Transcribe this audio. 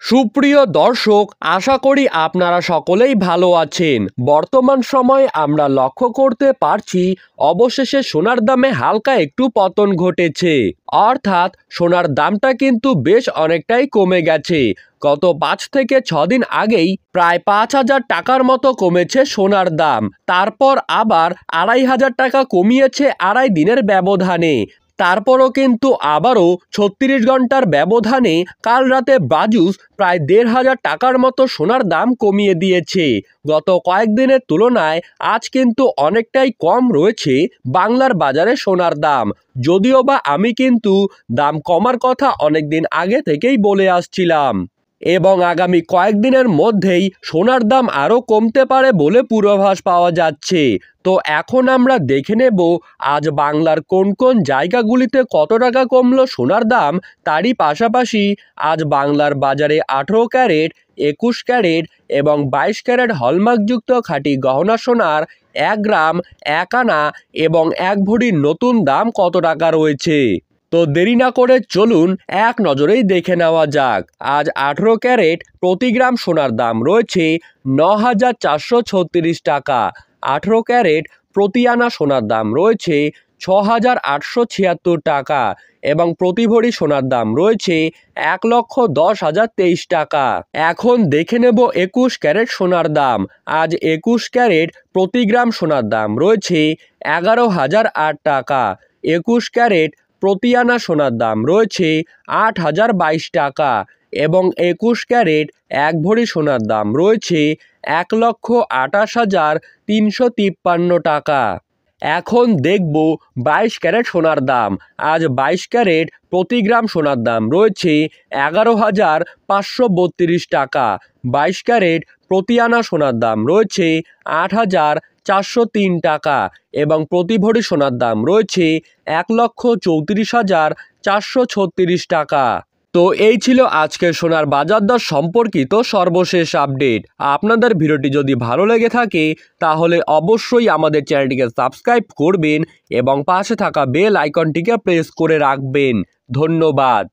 সুপ্রিয় দর্শক, আশা করি আপনারা সকলেই ভালো আছেন। বর্তমান সময়ে আমরা লক্ষ্য করতে পারছি অবশেষে সোনার দামে হালকা একটু পতন ঘটেছে। অর্থাৎ সোনার দামটা কিন্তু বেশ অনেকটাই কমে গেছে। গত 5 থেকে 6 দিন আগেই প্রায় 5,000 টাকার মতো কমেছে সোনার দাম। তারপর আবার 2,500 টাকা কমিয়েছে আড়াই দিনের ব্যবধানে। তারপরও কিন্তু আবারও 36 ঘন্টার ব্যবধানে কাল রাতে ব্রাজুস প্রায় 1,500 টাকার মতো সোনার দাম কমিয়ে দিয়েছে। গত কয়েকদিনের তুলনায় আজ কিন্তু অনেকটাই কম রয়েছে বাংলার বাজারে সোনার দাম। যদিও বা আমি কিন্তু দাম কমার কথা অনেকদিন আগে থেকেই বলে আসছিলাম এবং আগামী কয়েকদিনের মধ্যেই সোনার দাম আরও কমতে পারে বলে পূর্বাভাস পাওয়া যাচ্ছে। তো এখন আমরা দেখে নেব আজ বাংলার কোন কোন জায়গাগুলিতে কত টাকা কমলো সোনার দাম। তারই পাশাপাশি আজ বাংলার বাজারে 18 ক্যারেট, 21 ক্যারেট এবং 22 ক্যারেট হলমার্কযুক্ত খাঁটি গহনা সোনার 1 গ্রাম, 1 আনা এবং 1 ভরির নতুন দাম কত টাকা রয়েছে। তো দেরি না করে চলুন এক নজরেই দেখে নেওয়া যাক। আজ 18 ক্যারেট প্রতি গ্রাম সোনার দাম রয়েছে 9,436 টাকা। 18 ক্যারেট প্রতি আনা সোনার দাম রয়েছে 6,876 টাকা এবং প্রতি ভরি সোনার দাম রয়েছে 1,10,023 টাকা। এখন দেখে নেব 21 ক্যারেট সোনার দাম। আজ 21 ক্যারেট প্রতি গ্রাম সোনার দাম রয়েছে 11,008 টাকা। 21 ক্যারেট প্রতি আনা সোনার দাম রয়েছে 8,022 টাকা এবং 21 ক্যারেট 1 ভরি সোনার দাম রয়েছে 1,28,353 টাকা। এখন দেখব 22 ক্যারেট সোনার দাম। আজ 22 ক্যারেট প্রতি গ্রাম সোনার দাম রয়েছে 11,532 টাকা। 22 ক্যারেট প্রতি আনা সোনার দাম রয়েছে 8,403 টাকা এবং প্রতি ভরি সোনার দাম রয়েছে 1,34,436 টাকা। তো এই ছিল আজকের সোনার বাজার দর সম্পর্কিত সর্বশেষ আপডেট। আপনাদের ভিডিওটি যদি ভালো লেগে থাকে তাহলে অবশ্যই আমাদের চ্যানেলটিকে সাবস্ক্রাইব করবেন এবং পাশে থাকা বেল আইকনটিকে প্রেস করে রাখবেন। ধন্যবাদ।